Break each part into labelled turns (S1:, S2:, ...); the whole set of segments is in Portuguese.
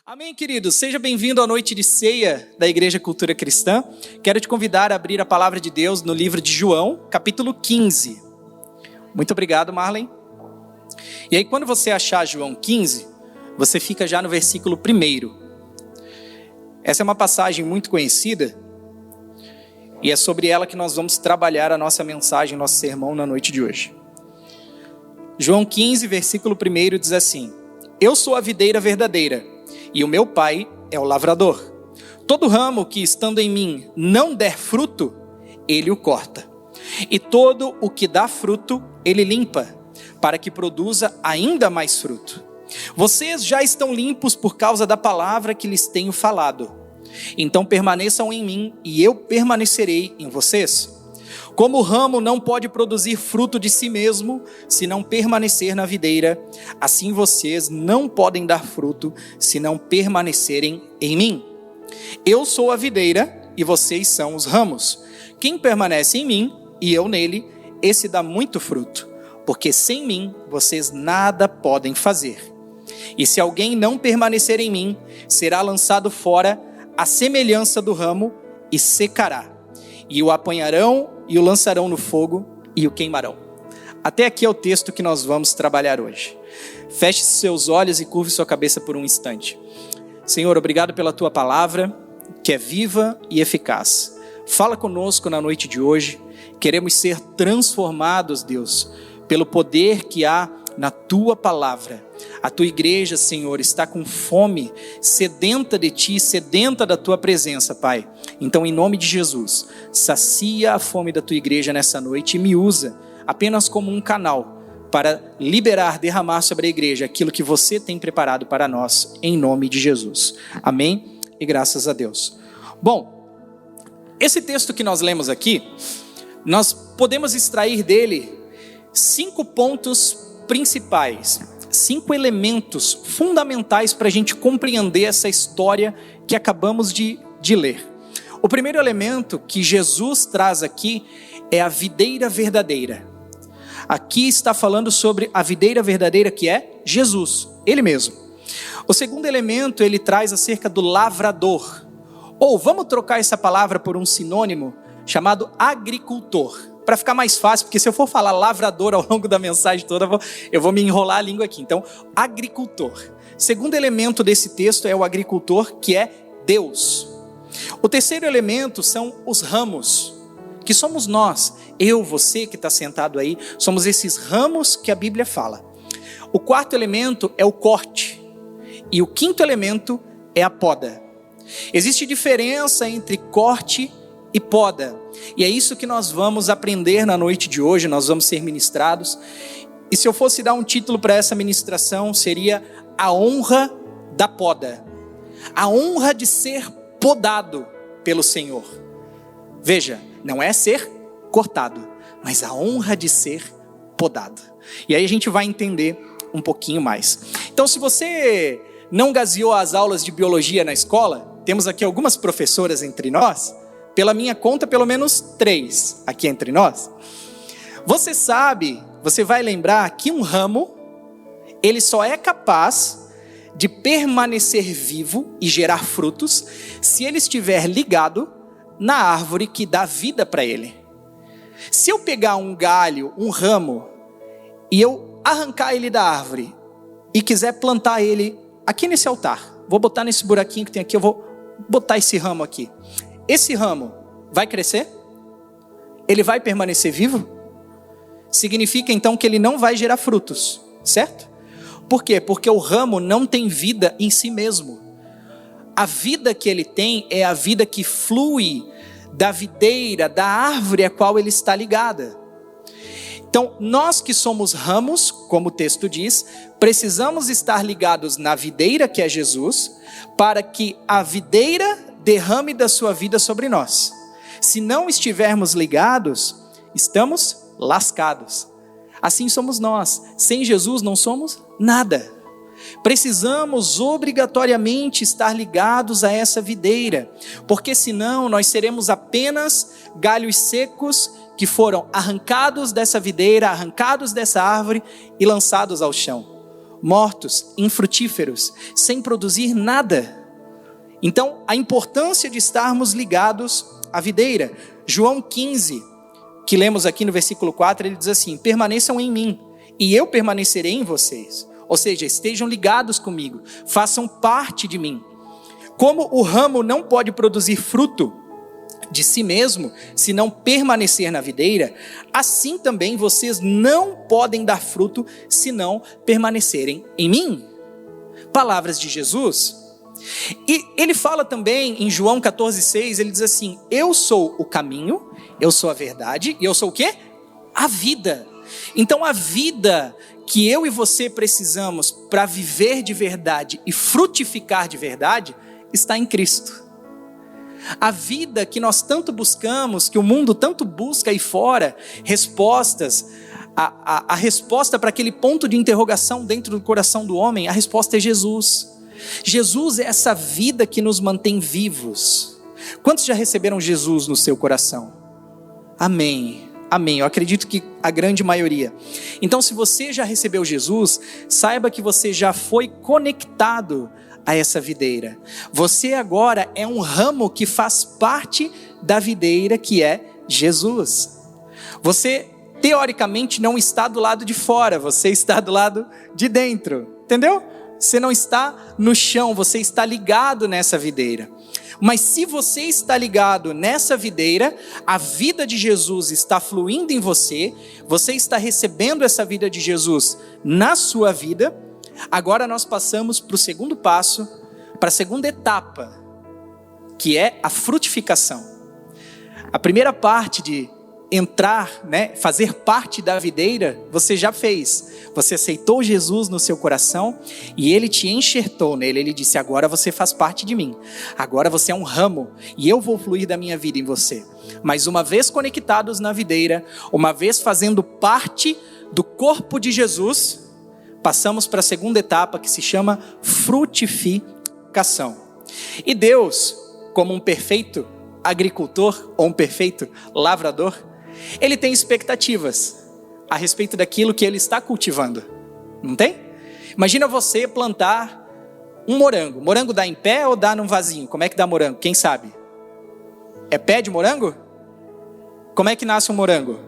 S1: Amém, queridos? Seja bem-vindo à noite de ceia da Igreja Cultura Cristã. Quero te convidar a abrir a palavra de Deus no livro de João, capítulo 15. Muito obrigado, Marlene. E aí, quando você achar João 15, você fica já no versículo 1. Essa é uma passagem muito conhecida e é sobre ela que nós vamos trabalhar a nossa mensagem, nosso sermão na noite de hoje. João 15, versículo 1 diz assim: Eu sou a videira verdadeira e o meu pai é o lavrador. Todo ramo que estando em mim não der fruto, ele o corta. E todo o que dá fruto, ele limpa, para que produza ainda mais fruto. Vocês já estão limpos por causa da palavra que lhes tenho falado. Então permaneçam em mim e eu permanecerei em vocês. Como o ramo não pode produzir fruto de si mesmo, se não permanecer na videira, assim vocês não podem dar fruto, se não permanecerem em mim. Eu sou a videira e vocês são os ramos. Quem permanece em mim e eu nele, esse dá muito fruto, porque sem mim vocês nada podem fazer. E se alguém não permanecer em mim, será lançado fora à semelhança do ramo e secará. E o apanharão e o lançarão no fogo e o queimarão. Até aqui é o texto que nós vamos trabalhar hoje. Feche seus olhos e curve sua cabeça por um instante. Senhor, obrigado pela tua palavra, que é viva e eficaz. Fala conosco na noite de hoje. Queremos ser transformados, Deus, pelo poder que há na tua palavra. A tua igreja, Senhor, está com fome, sedenta de ti, sedenta da tua presença, Pai. Então, em nome de Jesus, sacia a fome da tua igreja nessa noite e me usa apenas como um canal para liberar, derramar sobre a igreja aquilo que você tem preparado para nós, em nome de Jesus. Amém? E graças a Deus. Bom, esse texto que nós lemos aqui, nós podemos extrair dele 5 pontos principais, 5 elementos fundamentais para a gente compreender essa história que acabamos de ler. O primeiro elemento que Jesus traz aqui é a videira verdadeira. Aqui está falando sobre a videira verdadeira, que é Jesus, Ele mesmo. O segundo elemento ele traz acerca do lavrador, ou vamos trocar essa palavra por um sinônimo chamado agricultor, para ficar mais fácil, porque se eu for falar lavrador ao longo da mensagem toda, eu vou me enrolar a língua aqui. Então, agricultor. Segundo elemento desse texto é o agricultor, que é Deus. O terceiro elemento são os ramos, que somos nós, eu, você que está sentado aí, somos esses ramos que a Bíblia fala. O quarto elemento é o corte, e o quinto elemento é a poda. Existe diferença entre corte e poda, e é isso que nós vamos aprender na noite de hoje, nós vamos ser ministrados. E se eu fosse dar um título para essa ministração, seria a honra da poda, a honra de ser podado pelo Senhor. Veja, não é ser cortado, mas a honra de ser podado. E aí a gente vai entender um pouquinho mais. Então, se você não gazeou as aulas de biologia na escola, temos aqui algumas professoras entre nós, pela minha conta, pelo menos 3 aqui entre nós. Você sabe, você vai lembrar que um ramo, ele só é capaz de permanecer vivo e gerar frutos se ele estiver ligado na árvore que dá vida para ele. Se eu pegar um galho, um ramo, e eu arrancar ele da árvore e quiser plantar ele aqui nesse altar, vou botar nesse buraquinho que tem aqui, eu vou botar esse ramo aqui. Esse ramo vai crescer? Ele vai permanecer vivo? Significa então que ele não vai gerar frutos, certo? Por quê? Porque o ramo não tem vida em si mesmo. A vida que ele tem é a vida que flui da videira, da árvore a qual ele está ligada. Então, nós que somos ramos, como o texto diz, precisamos estar ligados na videira que é Jesus, para que a videira derrame da sua vida sobre nós. Se não estivermos ligados, estamos lascados. Assim somos nós. Sem Jesus não somos nada. Precisamos obrigatoriamente estar ligados a essa videira, porque senão nós seremos apenas galhos secos que foram arrancados dessa videira, arrancados dessa árvore e lançados ao chão. mortos, infrutíferos, sem produzir nada. Então, a importância de estarmos ligados à videira. João 15, que lemos aqui no versículo 4, ele diz assim: permaneçam em mim, e eu permanecerei em vocês. Ou seja, estejam ligados comigo, façam parte de mim. Como o ramo não pode produzir fruto de si mesmo, se não permanecer na videira, assim também vocês não podem dar fruto, se não permanecerem em mim. Palavras de Jesus. E ele fala também em João 14,6, ele diz assim: eu sou o caminho, eu sou a verdade, e eu sou o quê? A vida. Então a vida que eu e você precisamos para viver de verdade e frutificar de verdade, está em Cristo. A vida que nós tanto buscamos, que o mundo tanto busca aí fora, respostas, a resposta para aquele ponto de interrogação dentro do coração do homem, a resposta é Jesus. Jesus é essa vida que nos mantém vivos. Quantos já receberam Jesus no seu coração? Amém, amém, eu acredito que a grande maioria. Então, se você já recebeu Jesus, saiba que você já foi conectado a essa videira. Você agora é um ramo que faz parte da videira que é Jesus. Você, teoricamente, não está do lado de fora, você está do lado de dentro, entendeu? Você não está no chão, você está ligado nessa videira. Mas se você está ligado nessa videira, a vida de Jesus está fluindo em você, você está recebendo essa vida de Jesus na sua vida. Agora nós passamos para o segundo passo, para a segunda etapa, que é a frutificação. A primeira parte de entrar, fazer parte da videira, você já fez. Você aceitou Jesus no seu coração e Ele te enxertou nele. Ele disse: agora você faz parte de mim. Agora você é um ramo e eu vou fluir da minha vida em você. Mas uma vez conectados na videira, uma vez fazendo parte do corpo de Jesus, passamos para a segunda etapa, que se chama frutificação. E Deus, como um perfeito agricultor ou um perfeito lavrador, Ele tem expectativas a respeito daquilo que Ele está cultivando. Não tem? Imagina você plantar um morango. Morango dá em pé ou dá num vasinho? Como é que dá morango? Quem sabe? É pé de morango? Como é que nasce um morango?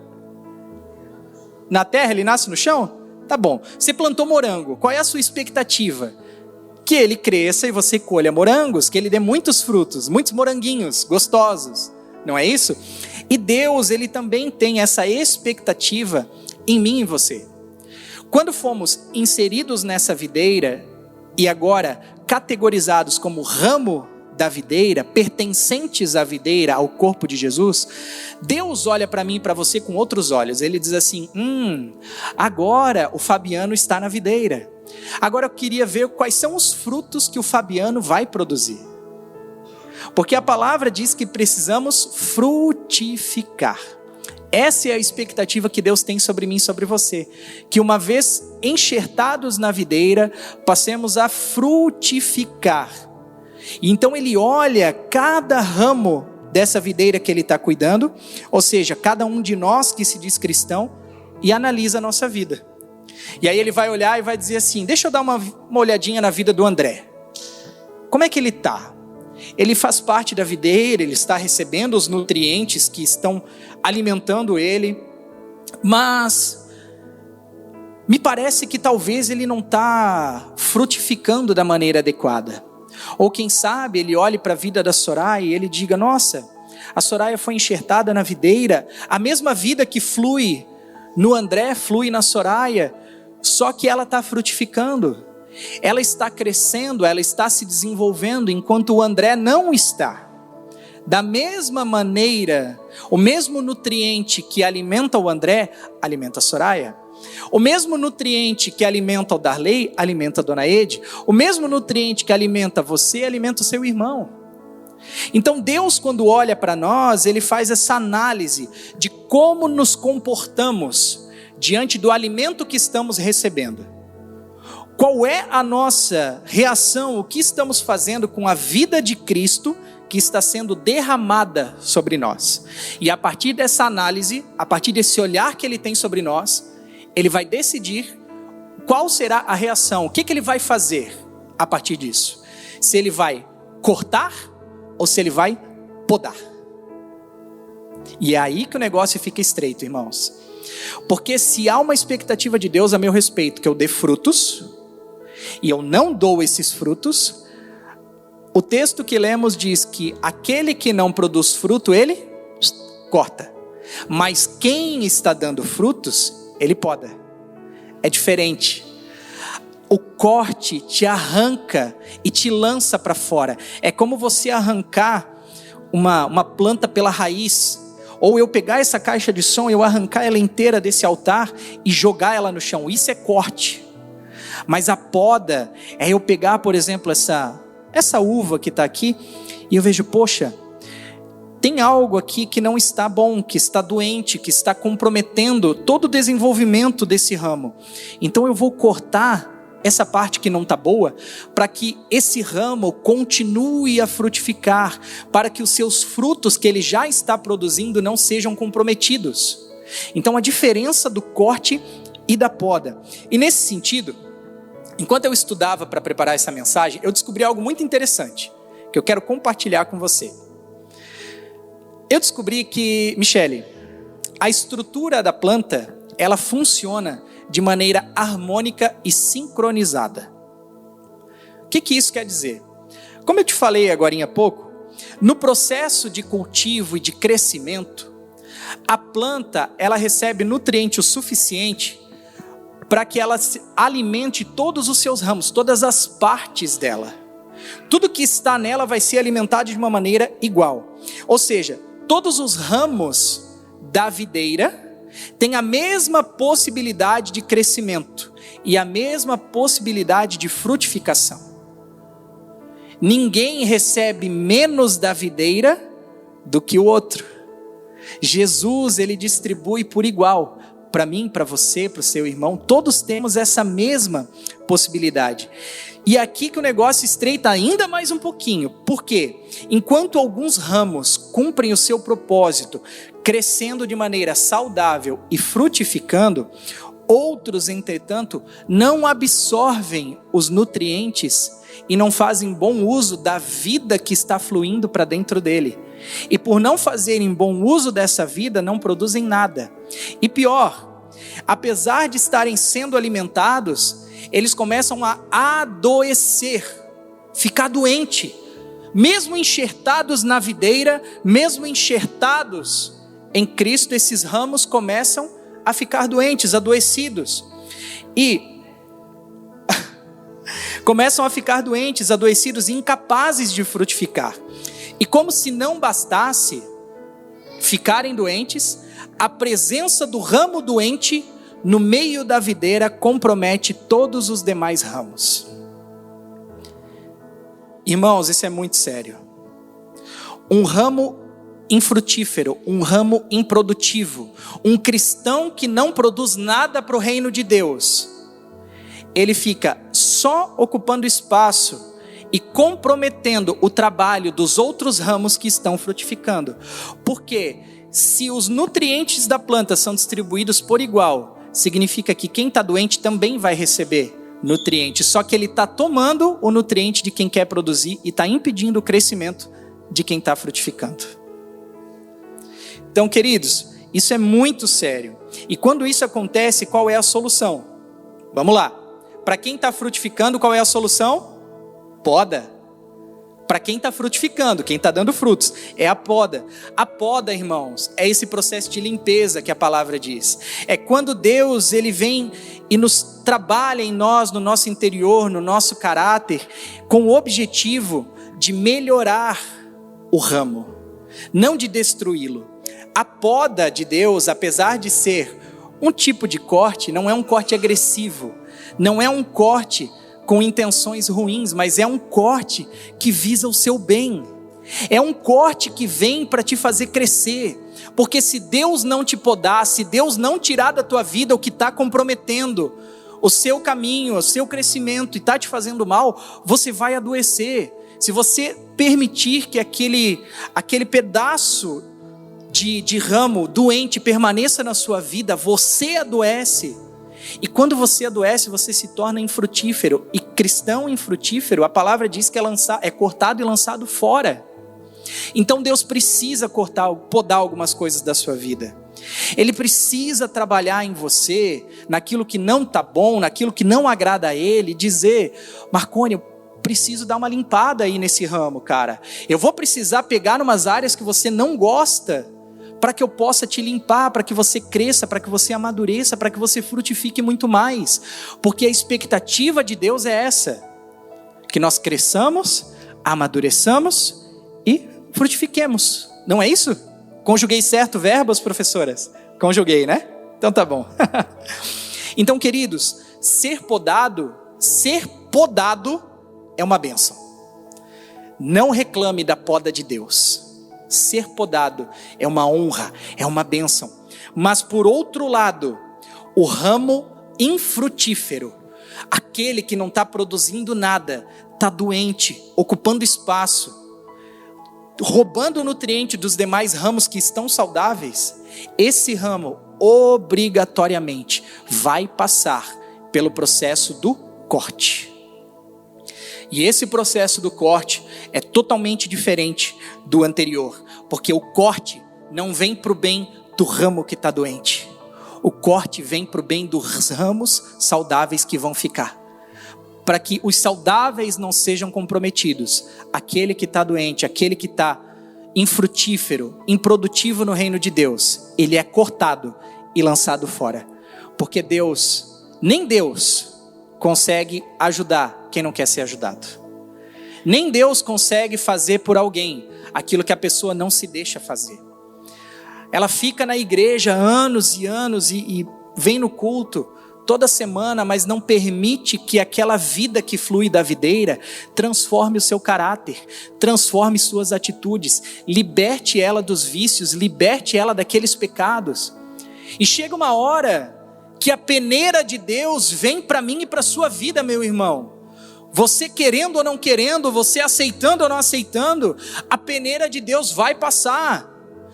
S1: Na terra ele nasce no chão? Tá bom, você plantou morango, qual é a sua expectativa? Que ele cresça e você colha morangos, que ele dê muitos frutos, muitos moranguinhos gostosos, não é isso? E Deus, Ele também tem essa expectativa em mim e em você. Quando fomos inseridos nessa videira e agora categorizados como ramo da videira, pertencentes à videira, ao corpo de Jesus, Deus olha para mim e para você com outros olhos. Ele diz assim: agora o Fabiano está na videira. Agora eu queria ver quais são os frutos que o Fabiano vai produzir. Porque a palavra diz que precisamos frutificar. Essa é a expectativa que Deus tem sobre mim e sobre você. Que uma vez enxertados na videira, passemos a frutificar. E então Ele olha cada ramo dessa videira que Ele está cuidando, ou seja, cada um de nós que se diz cristão, e analisa a nossa vida. E aí Ele vai olhar e vai dizer assim: deixa eu dar uma olhadinha na vida do André. Como é que ele está? Ele faz parte da videira, ele está recebendo os nutrientes que estão alimentando ele, mas me parece que talvez ele não está frutificando da maneira adequada. Ou quem sabe ele olhe para a vida da Soraya e ele diga: nossa, a Soraya foi enxertada na videira, a mesma vida que flui no André flui na Soraya, só que ela está frutificando, ela está crescendo, ela está se desenvolvendo, enquanto o André não está. Da mesma maneira, o mesmo nutriente que alimenta o André, alimenta a Soraya. O mesmo nutriente que alimenta o Darley, alimenta a Dona Ede. O mesmo nutriente que alimenta você, alimenta o seu irmão. Então Deus, quando olha para nós, Ele faz essa análise de como nos comportamos diante do alimento que estamos recebendo. Qual é a nossa reação, o que estamos fazendo com a vida de Cristo que está sendo derramada sobre nós. E a partir dessa análise, a partir desse olhar que Ele tem sobre nós, Ele vai decidir qual será a reação? O que ele vai fazer a partir disso? Se ele vai cortar ou se ele vai podar? E é aí que o negócio fica estreito, irmãos. Porque se há uma expectativa de Deus a meu respeito, que eu dê frutos, e eu não dou esses frutos, o texto que lemos diz que aquele que não produz fruto, ele corta. Mas quem está dando frutos, ele poda. É diferente. O corte te arranca e te lança para fora. É como você arrancar uma planta pela raiz. Ou eu pegar essa caixa de som e eu arrancar ela inteira desse altar e jogar ela no chão. Isso é corte. Mas a poda é eu pegar, por exemplo, essa uva que está aqui e eu vejo, poxa, tem algo aqui que não está bom, que está doente, que está comprometendo todo o desenvolvimento desse ramo. Então eu vou cortar essa parte que não está boa, para que esse ramo continue a frutificar, para que os seus frutos que ele já está produzindo não sejam comprometidos. Então a diferença do corte e da poda. E nesse sentido, enquanto eu estudava para preparar essa mensagem, eu descobri algo muito interessante, que eu quero compartilhar com você. Eu descobri que, Michele, a estrutura da planta, ela funciona de maneira harmônica e sincronizada. O que isso quer dizer? Como eu te falei agora há pouco, no processo de cultivo e de crescimento, a planta ela recebe nutriente o suficiente para que ela alimente todos os seus ramos, todas as partes dela. Tudo que está nela vai ser alimentado de uma maneira igual. Ou seja, todos os ramos da videira tem a mesma possibilidade de crescimento e a mesma possibilidade de frutificação. Ninguém recebe menos da videira do que o outro. Jesus, ele distribui por igual, para mim, para você, para o seu irmão, todos temos essa mesma possibilidade. E aqui que o negócio estreita ainda mais um pouquinho. Por quê? Enquanto alguns ramos cumprem o seu propósito, crescendo de maneira saudável e frutificando, outros, entretanto, não absorvem os nutrientes e não fazem bom uso da vida que está fluindo para dentro dele. E por não fazerem bom uso dessa vida, não produzem nada. E pior, apesar de estarem sendo alimentados, eles começam a adoecer, ficar doente. Mesmo enxertados na videira, mesmo enxertados em Cristo, esses ramos começam a ficar doentes, adoecidos. E começam a ficar doentes, adoecidos e incapazes de frutificar. E como se não bastasse ficarem doentes, a presença do ramo doente no meio da videira compromete todos os demais ramos. Irmãos, isso é muito sério. Um ramo infrutífero, um ramo improdutivo, um cristão que não produz nada para o reino de Deus, ele fica só ocupando espaço e comprometendo o trabalho dos outros ramos que estão frutificando. Porque se os nutrientes da planta são distribuídos por igual, significa que quem está doente também vai receber nutriente, só que ele está tomando o nutriente de quem quer produzir e está impedindo o crescimento de quem está frutificando. Então, queridos, isso é muito sério. E quando isso acontece, qual é a solução? Vamos lá. Para quem está frutificando, qual é a solução? Poda. Para quem está frutificando, quem está dando frutos, é a poda. A poda, irmãos, é esse processo de limpeza que a palavra diz. É quando Deus, ele vem e nos trabalha em nós, no nosso interior, no nosso caráter, com o objetivo de melhorar o ramo, não de destruí-lo. A poda de Deus, apesar de ser um tipo de corte, não é um corte agressivo, não é um corte com intenções ruins, mas é um corte que visa o seu bem. É um corte que vem para te fazer crescer. Porque se Deus não te podar, se Deus não tirar da tua vida o que está comprometendo o seu caminho, o seu crescimento e está te fazendo mal, você vai adoecer. Se você permitir que aquele pedaço de ramo doente permaneça na sua vida, você adoece. E quando você adoece, você se torna infrutífero. E cristão infrutífero, a palavra diz que é cortado e lançado fora. Então Deus precisa podar algumas coisas da sua vida. Ele precisa trabalhar em você, naquilo que não está bom, naquilo que não agrada a Ele, dizer: Marconi, eu preciso dar uma limpada aí nesse ramo, cara. Eu vou precisar pegar umas áreas que você não gosta, para que eu possa te limpar, para que você cresça, para que você amadureça, para que você frutifique muito mais. Porque a expectativa de Deus é essa: que nós cresçamos, amadureçamos e frutifiquemos. Não é isso? Conjuguei certo verbos, professoras? Conjuguei, né? Então tá bom. Então, queridos, ser podado é uma bênção. Não reclame da poda de Deus. Ser podado é uma honra, é uma bênção. Mas por outro lado, o ramo infrutífero, aquele que não está produzindo nada, está doente, ocupando espaço, roubando o nutriente dos demais ramos que estão saudáveis, esse ramo obrigatoriamente vai passar pelo processo do corte. E esse processo do corte é totalmente diferente do anterior, porque o corte não vem para o bem do ramo que está doente. O corte vem para o bem dos ramos saudáveis que vão ficar. Para que os saudáveis não sejam comprometidos, aquele que está doente, aquele que está infrutífero, improdutivo no reino de Deus, ele é cortado e lançado fora. Porque nem Deus consegue ajudar quem não quer ser ajudado. Nem Deus consegue fazer por alguém aquilo que a pessoa não se deixa fazer. Ela fica na igreja anos e anos e vem no culto toda semana, mas não permite que aquela vida que flui da videira transforme o seu caráter, transforme suas atitudes, liberte ela dos vícios, liberte ela daqueles pecados. E chega uma hora que a peneira de Deus vem para mim e para a sua vida, meu irmão. Você querendo ou não querendo, você aceitando ou não aceitando, a peneira de Deus vai passar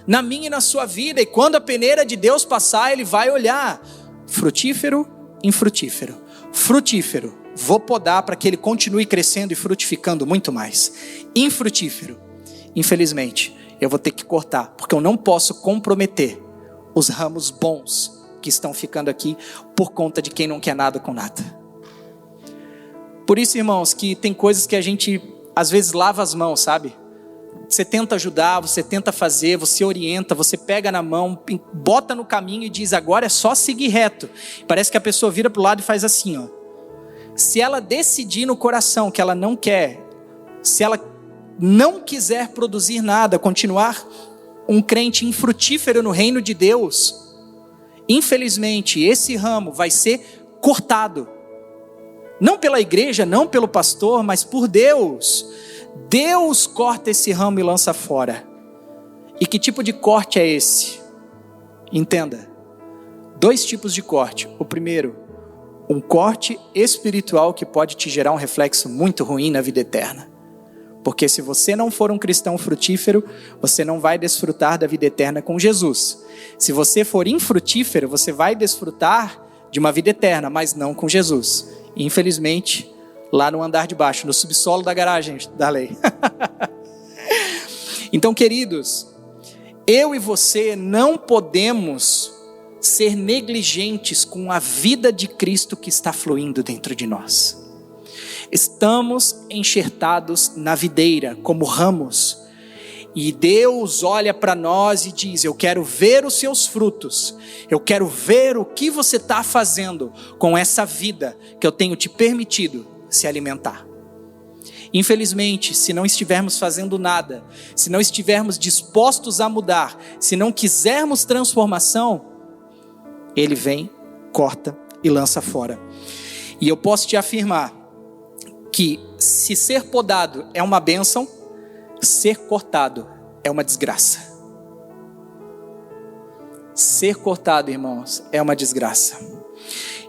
S1: na minha e na sua vida. E quando a peneira de Deus passar, Ele vai olhar: frutífero, infrutífero. Frutífero, vou podar para que ele continue crescendo e frutificando muito mais. Infrutífero, infelizmente, eu vou ter que cortar, porque eu não posso comprometer os ramos bons que estão ficando aqui por conta de quem não quer nada com nada. Por isso, irmãos, que tem coisas que a gente às vezes lava as mãos, sabe? Você tenta ajudar, você tenta fazer, você orienta, você pega na mão, bota no caminho e diz: agora é só seguir reto. Parece que a pessoa vira para o lado e faz assim, ó. Se ela decidir no coração que ela não quer, se ela não quiser produzir nada, continuar um crente infrutífero no reino de Deus, infelizmente esse ramo vai ser cortado. Não pela igreja, não pelo pastor, mas por Deus. Deus corta esse ramo e lança fora. E que tipo de corte é esse? Entenda, 2 tipos de corte. O primeiro, um corte espiritual que pode te gerar um reflexo muito ruim na vida eterna. Porque se você não for um cristão frutífero, você não vai desfrutar da vida eterna com Jesus. Se você for infrutífero, você vai desfrutar de uma vida eterna, mas não com Jesus. Infelizmente, lá no andar de baixo, no subsolo da garagem da lei. Então, queridos, eu e você não podemos ser negligentes com a vida de Cristo que está fluindo dentro de nós. Estamos enxertados na videira como ramos, e Deus olha para nós e diz: eu quero ver os seus frutos, eu quero ver o que você está fazendo com essa vida que eu tenho te permitido se alimentar. Infelizmente, se não estivermos fazendo nada, se não estivermos dispostos a mudar, se não quisermos transformação, Ele vem, corta e lança fora. E eu posso te afirmar que se ser podado é uma bênção, ser cortado é uma desgraça. Ser cortado, irmãos, é uma desgraça.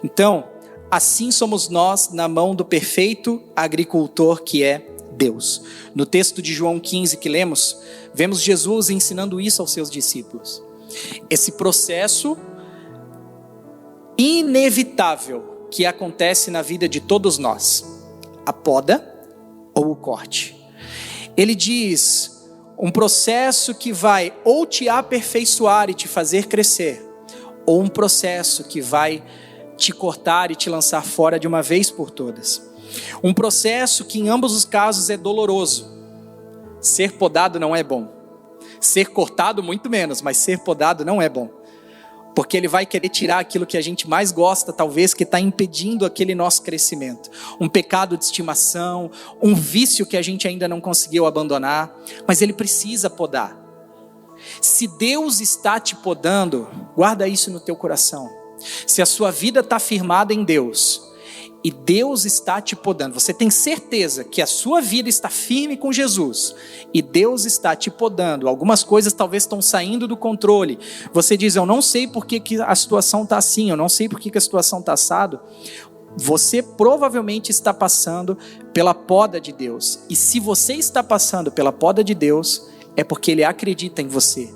S1: Então, assim somos nós na mão do perfeito agricultor que é Deus. No texto de João 15 que lemos, vemos Jesus ensinando isso aos seus discípulos. Esse processo inevitável que acontece na vida de todos nós: a poda ou o corte. Ele diz, um processo que vai ou te aperfeiçoar e te fazer crescer, ou um processo que vai te cortar e te lançar fora de uma vez por todas. Um processo que em ambos os casos é doloroso. Ser podado não é bom. Ser cortado muito menos, mas ser podado não é bom. Porque ele vai querer tirar aquilo que a gente mais gosta, talvez, que está impedindo aquele nosso crescimento. Um pecado de estimação, um vício que a gente ainda não conseguiu abandonar, mas ele precisa podar. Se Deus está te podando, guarda isso no teu coração. Se a sua vida está firmada em Deus, e Deus está te podando, você tem certeza que a sua vida está firme com Jesus, e Deus está te podando, algumas coisas talvez estão saindo do controle, você diz, eu não sei por que a situação está assim, eu não sei por que a situação está assado, você provavelmente está passando pela poda de Deus, e se você está passando pela poda de Deus, é porque Ele acredita em você,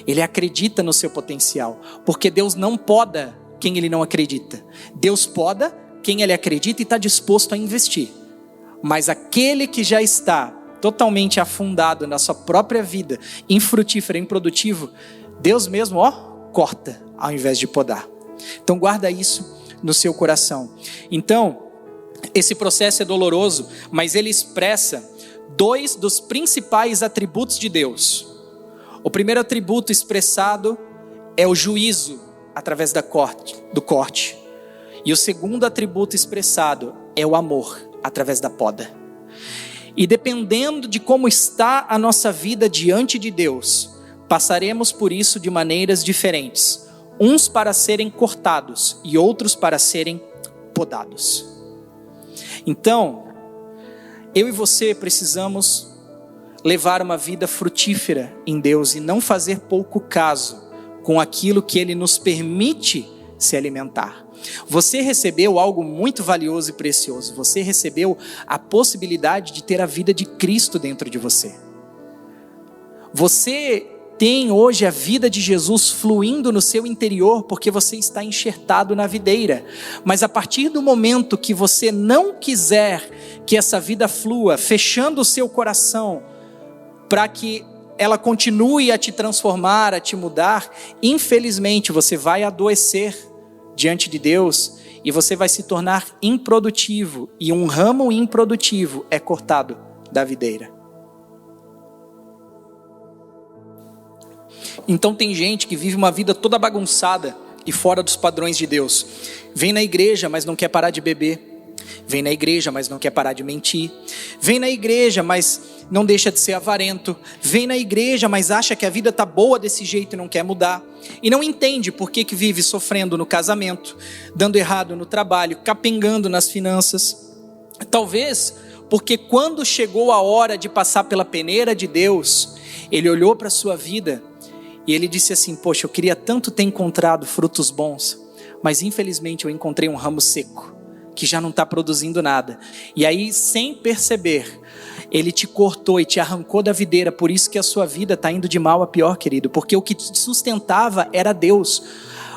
S1: Ele acredita no seu potencial, porque Deus não poda quem Ele não acredita, Deus poda quem Ele acredita e está disposto a investir. Mas aquele que já está totalmente afundado na sua própria vida, infrutífero, improdutivo, Deus mesmo, corta ao invés de podar. Então guarda isso no seu coração. Então, esse processo é doloroso, mas ele expressa 2 dos principais atributos de Deus. O primeiro atributo expressado é o juízo através do corte. E o segundo atributo expressado é o amor, através da poda. E dependendo de como está a nossa vida diante de Deus, passaremos por isso de maneiras diferentes. Uns para serem cortados e outros para serem podados. Então, eu e você precisamos levar uma vida frutífera em Deus e não fazer pouco caso com aquilo que Ele nos permite se alimentar. Você recebeu algo muito valioso e precioso. Você recebeu a possibilidade de ter a vida de Cristo dentro de você. Você tem hoje a vida de Jesus fluindo no seu interior porque você está enxertado na videira. Mas a partir do momento que você não quiser que essa vida flua, fechando o seu coração para que ela continue a te transformar, a te mudar, infelizmente você vai adoecer diante de Deus e você vai se tornar improdutivo, e um ramo improdutivo é cortado da videira. Então tem gente que vive uma vida toda bagunçada e fora dos padrões de Deus. Vem na igreja, mas não quer parar de beber. Vem na igreja, mas não quer parar de mentir. Vem na igreja, mas não deixa de ser avarento. Vem na igreja, mas acha que a vida está boa desse jeito e não quer mudar. E não entende por que vive sofrendo no casamento, dando errado no trabalho, capengando nas finanças. Talvez porque quando chegou a hora de passar pela peneira de Deus, ele olhou para a sua vida e ele disse assim, poxa, eu queria tanto ter encontrado frutos bons, mas infelizmente eu encontrei um ramo seco, que já não está produzindo nada. E aí, sem perceber, Ele te cortou e te arrancou da videira. Por isso que a sua vida está indo de mal a pior, querido. Porque o que te sustentava era Deus.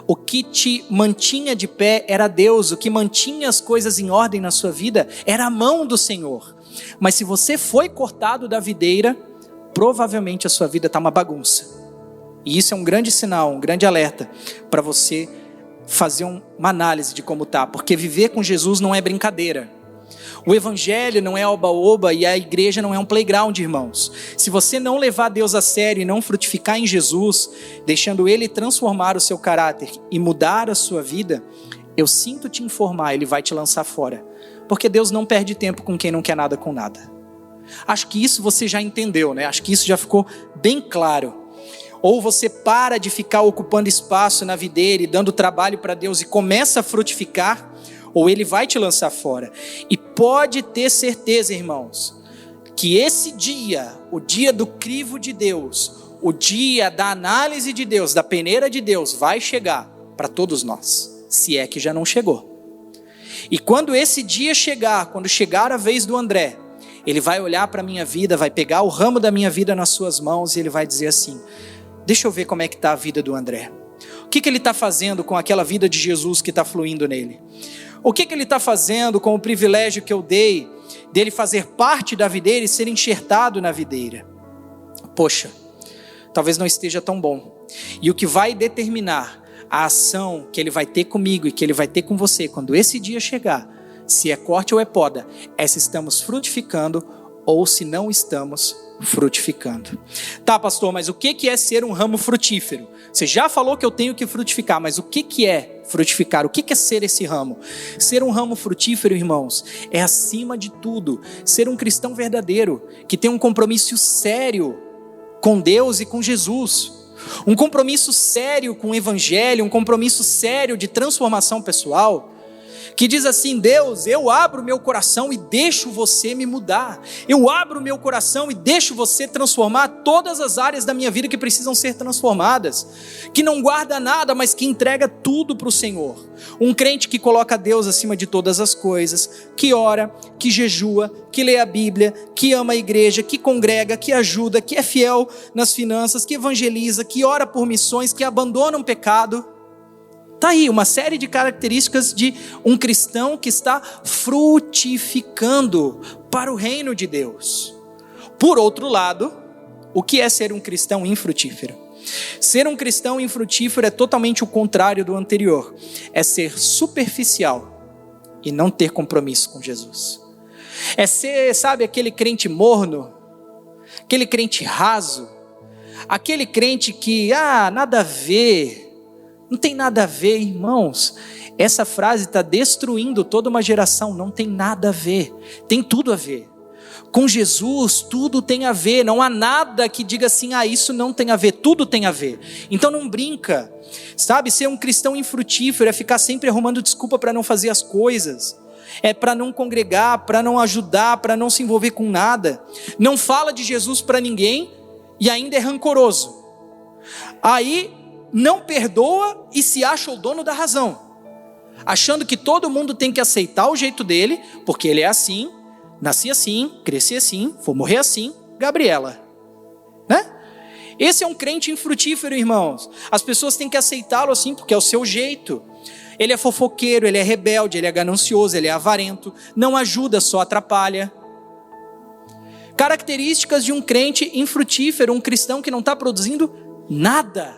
S1: O que te mantinha de pé era Deus. O que mantinha as coisas em ordem na sua vida era a mão do Senhor. Mas se você foi cortado da videira, provavelmente a sua vida está uma bagunça. E isso é um grande sinal, um grande alerta para você fazer uma análise de como está, porque viver com Jesus não é brincadeira. O evangelho não é oba-oba e a igreja não é um playground, irmãos. Se você não levar Deus a sério e não frutificar em Jesus, deixando Ele transformar o seu caráter e mudar a sua vida, eu sinto te informar, Ele vai te lançar fora. Porque Deus não perde tempo com quem não quer nada com nada. Acho que isso você já entendeu, né? Acho que isso já ficou bem claro. Ou você para de ficar ocupando espaço na videira e dando trabalho para Deus e começa a frutificar, ou Ele vai te lançar fora. E pode ter certeza, irmãos, que esse dia, o dia do crivo de Deus, o dia da análise de Deus, da peneira de Deus, vai chegar para todos nós, se é que já não chegou. E quando esse dia chegar, quando chegar a vez do André, ele vai olhar para a minha vida, vai pegar o ramo da minha vida nas suas mãos e ele vai dizer assim, deixa eu ver como é que está a vida do André. O que ele está fazendo com aquela vida de Jesus que está fluindo nele? O que ele está fazendo com o privilégio que eu dei dele fazer parte da videira e ser enxertado na videira? Poxa, talvez não esteja tão bom. E o que vai determinar a ação que ele vai ter comigo e que ele vai ter com você quando esse dia chegar, se é corte ou é poda, é se estamos frutificando ou se não estamos frutificando. Tá, pastor, mas o que é ser um ramo frutífero? Você já falou que eu tenho que frutificar, mas o que é frutificar? O que é ser esse ramo? Ser um ramo frutífero, irmãos, é acima de tudo ser um cristão verdadeiro, que tem um compromisso sério com Deus e com Jesus. Um compromisso sério com o evangelho, um compromisso sério de transformação pessoal, que diz assim: Deus, eu abro meu coração e deixo você me mudar. Eu abro meu coração e deixo você transformar todas as áreas da minha vida que precisam ser transformadas. Que não guarda nada, mas que entrega tudo para o Senhor. Um crente que coloca Deus acima de todas as coisas, que ora, que jejua, que lê a Bíblia, que ama a igreja, que congrega, que ajuda, que é fiel nas finanças, que evangeliza, que ora por missões, que abandona um pecado. Está aí uma série de características de um cristão que está frutificando para o reino de Deus. Por outro lado, o que é ser um cristão infrutífero? Ser um cristão infrutífero é totalmente o contrário do anterior. É ser superficial e não ter compromisso com Jesus. É ser, sabe, aquele crente morno, aquele crente raso, aquele crente que, nada a ver. Não tem nada a ver, irmãos. Essa frase está destruindo toda uma geração. Não tem nada a ver. Tem tudo a ver. Com Jesus, tudo tem a ver. Não há nada que diga assim, isso não tem a ver. Tudo tem a ver. Então não brinca. Sabe, ser um cristão infrutífero é ficar sempre arrumando desculpa para não fazer as coisas. É para não congregar, para não ajudar, para não se envolver com nada. Não fala de Jesus para ninguém e ainda é rancoroso. Aí não perdoa e se acha o dono da razão, achando que todo mundo tem que aceitar o jeito dele, porque ele é assim, nasci assim, cresci assim, vou morrer assim, Gabriela, né? Esse é um crente infrutífero, irmãos. As pessoas têm que aceitá-lo assim, porque é o seu jeito. Ele é fofoqueiro, ele é rebelde, ele é ganancioso, ele é avarento, não ajuda, só atrapalha. Características de um crente infrutífero, um cristão que não está produzindo nada.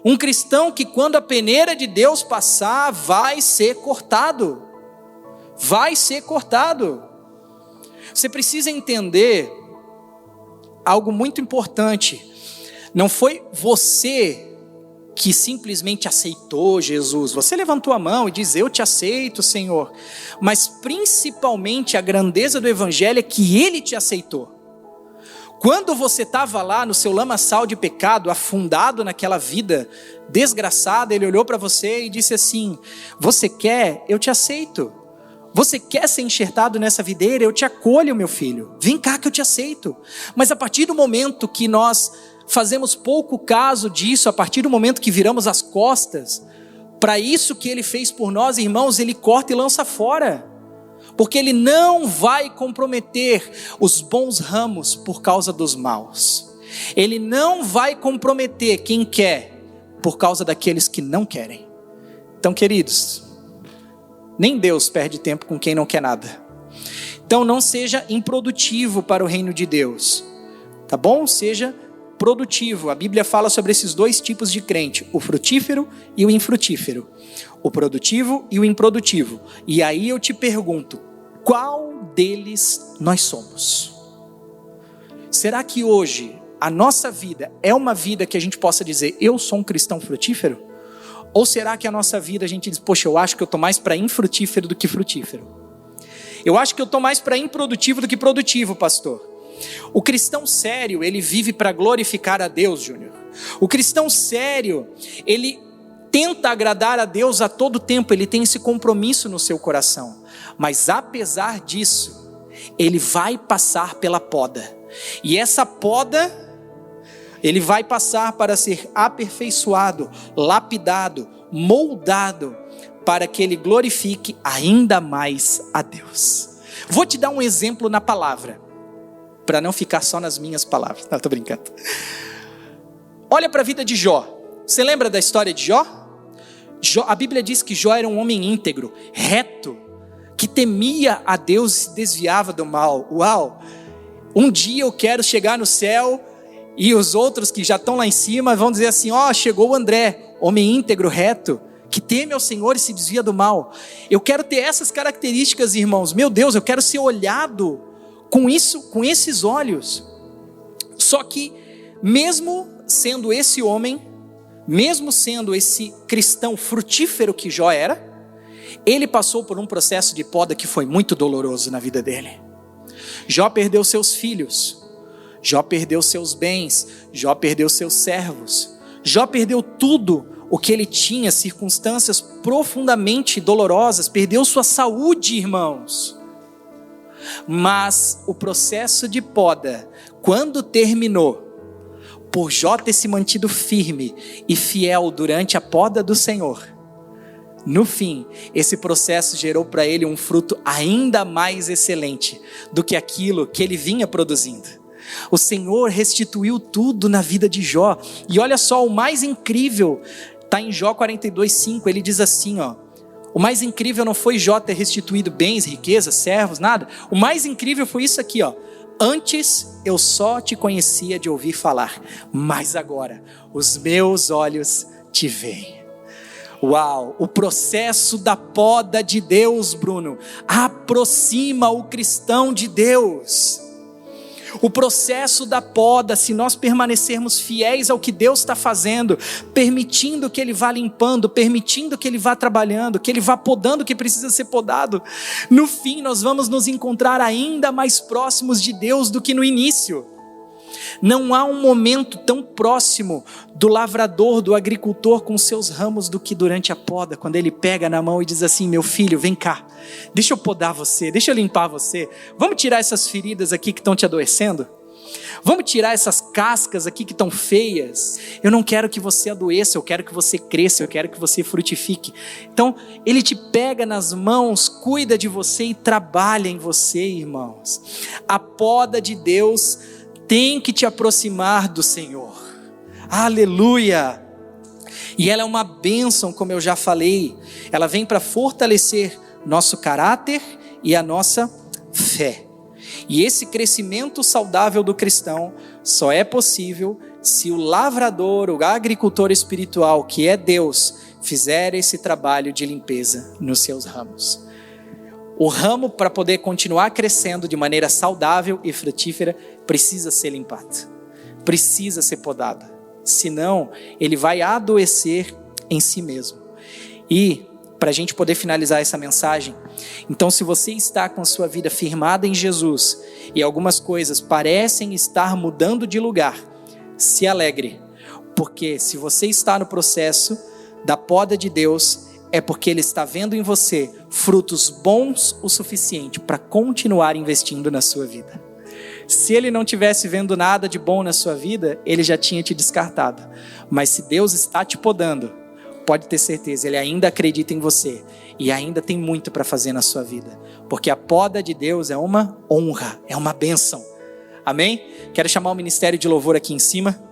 S1: Um cristão que quando a peneira de Deus passar, vai ser cortado. Vai ser cortado. Você precisa entender algo muito importante. Não foi você que simplesmente aceitou Jesus. Você levantou a mão e diz, eu te aceito, Senhor. Mas principalmente a grandeza do evangelho é que Ele te aceitou. Quando você estava lá no seu lamaçal de pecado, afundado naquela vida desgraçada, Ele olhou para você e disse assim, você quer? Eu te aceito. Você quer ser enxertado nessa videira? Eu te acolho, meu filho. Vem cá que eu te aceito. Mas a partir do momento que nós fazemos pouco caso disso, a partir do momento que viramos as costas, para isso que Ele fez por nós, irmãos, Ele corta e lança fora. Porque Ele não vai comprometer os bons ramos por causa dos maus. Ele não vai comprometer quem quer por causa daqueles que não querem. Então, queridos, nem Deus perde tempo com quem não quer nada. Então não seja improdutivo para o reino de Deus, tá bom? Seja produtivo. A Bíblia fala sobre esses dois tipos de crente, o frutífero e o infrutífero, o produtivo e o improdutivo. E aí eu te pergunto, qual deles nós somos? Será que hoje a nossa vida é uma vida que a gente possa dizer, eu sou um cristão frutífero? Ou será que a nossa vida a gente diz, poxa, eu acho que eu estou mais para infrutífero do que frutífero? Eu acho que eu estou mais para improdutivo do que produtivo, pastor. O cristão sério, ele vive para glorificar a Deus, Júnior. O cristão sério, ele tenta agradar a Deus a todo tempo, ele tem esse compromisso no seu coração. Mas apesar disso, ele vai passar pela poda. E essa poda, ele vai passar para ser aperfeiçoado, lapidado, moldado, para que ele glorifique ainda mais a Deus. Vou te dar um exemplo na palavra, para não ficar só nas minhas palavras. Não, estou brincando. Olha para a vida de Jó. Você lembra da história de Jó? A Bíblia diz que Jó era um homem íntegro, reto, que temia a Deus e se desviava do mal. Uau! Um dia eu quero chegar no céu e os outros que já estão lá em cima vão dizer assim: ó, chegou o André, homem íntegro, reto, que teme ao Senhor e se desvia do mal. Eu quero ter essas características, irmãos. Meu Deus, eu quero ser olhado com isso, com esses olhos. Só que mesmo sendo esse homem, mesmo sendo esse cristão frutífero que Jó era, ele passou por um processo de poda que foi muito doloroso na vida dele. Jó perdeu seus filhos, Jó perdeu seus bens, Jó perdeu seus servos, Jó perdeu tudo o que ele tinha, circunstâncias profundamente dolorosas, perdeu sua saúde, irmãos. Mas o processo de poda, quando terminou, por Jó ter se mantido firme e fiel durante a poda do Senhor, no fim, esse processo gerou para ele um fruto ainda mais excelente do que aquilo que ele vinha produzindo. O Senhor restituiu tudo na vida de Jó. E olha só, o mais incrível está em Jó 42:5. Ele diz assim, ó: o mais incrível não foi Jó ter restituído bens, riquezas, servos, nada. O mais incrível foi isso aqui, ó: antes eu só te conhecia de ouvir falar, mas agora os meus olhos te veem. Uau, o processo da poda de Deus, Bruno, aproxima o cristão de Deus. O processo da poda, se nós permanecermos fiéis ao que Deus está fazendo, permitindo que Ele vá limpando, permitindo que Ele vá trabalhando, que Ele vá podando o que precisa ser podado, no fim nós vamos nos encontrar ainda mais próximos de Deus do que no início. Não há um momento tão próximo do lavrador, do agricultor com seus ramos do que durante a poda, quando ele pega na mão e diz assim: meu filho, vem cá, deixa eu podar você, deixa eu limpar você, vamos tirar essas feridas aqui que estão te adoecendo? Vamos tirar essas cascas aqui que estão feias? Eu não quero que você adoeça, eu quero que você cresça, eu quero que você frutifique. Então ele te pega nas mãos, cuida de você e trabalha em você, irmãos. A poda de Deus tem que te aproximar do Senhor. Aleluia! E ela é uma bênção, como eu já falei. Ela vem para fortalecer nosso caráter e a nossa fé. E esse crescimento saudável do cristão só é possível se o lavrador, o agricultor espiritual, que é Deus, fizer esse trabalho de limpeza nos seus ramos. O ramo, para poder continuar crescendo de maneira saudável e frutífera, precisa ser limpado, precisa ser podado, senão ele vai adoecer em si mesmo. E para a gente poder finalizar essa mensagem, então, se você está com a sua vida firmada em Jesus e algumas coisas parecem estar mudando de lugar, se alegre, porque se você está no processo da poda de Deus, é porque Ele está vendo em você frutos bons o suficiente para continuar investindo na sua vida. Se Ele não tivesse vendo nada de bom na sua vida, Ele já tinha te descartado. Mas se Deus está te podando, pode ter certeza, Ele ainda acredita em você e ainda tem muito para fazer na sua vida. Porque a poda de Deus é uma honra, é uma bênção. Amém? Quero chamar o ministério de louvor aqui em cima.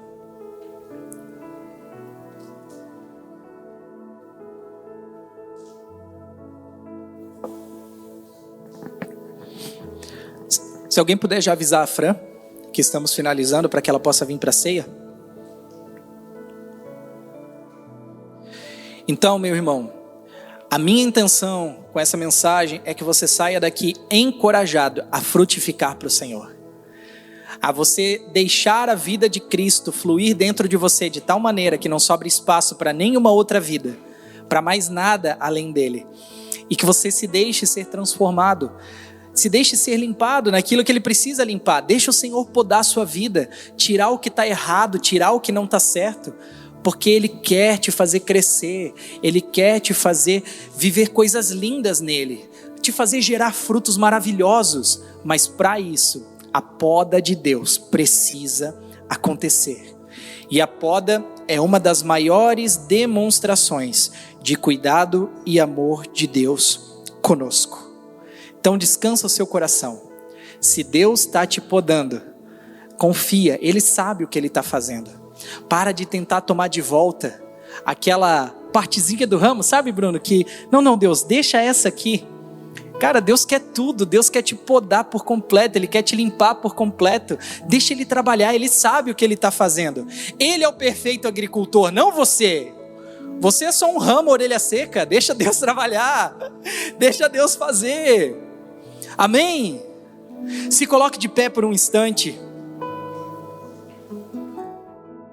S1: Se alguém puder já avisar a Fran que estamos finalizando para que ela possa vir para a ceia. Então, meu irmão, a minha intenção com essa mensagem é que você saia daqui encorajado a frutificar para o Senhor. A você deixar a vida de Cristo fluir dentro de você de tal maneira que não sobre espaço para nenhuma outra vida, para mais nada além dele. E que você se deixe ser transformado, se deixe ser limpado naquilo que Ele precisa limpar. Deixa o Senhor podar a sua vida, tirar o que está errado, tirar o que não está certo, porque Ele quer te fazer crescer, Ele quer te fazer viver coisas lindas nele, te fazer gerar frutos maravilhosos. Mas para isso, a poda de Deus precisa acontecer. E a poda é uma das maiores demonstrações de cuidado e amor de Deus conosco. Então descansa o seu coração. Se Deus está te podando, confia, Ele sabe o que Ele está fazendo. Para de tentar tomar de volta aquela partezinha do ramo, sabe, Bruno? Que, não, Deus, deixa essa aqui. Cara, Deus quer tudo, Deus quer te podar por completo, Ele quer te limpar por completo. Deixa Ele trabalhar, Ele sabe o que Ele está fazendo. Ele é o perfeito agricultor, não você. Você é só um ramo, orelha seca. Deixa Deus trabalhar, deixa Deus fazer. Amém? Se coloque de pé por um instante.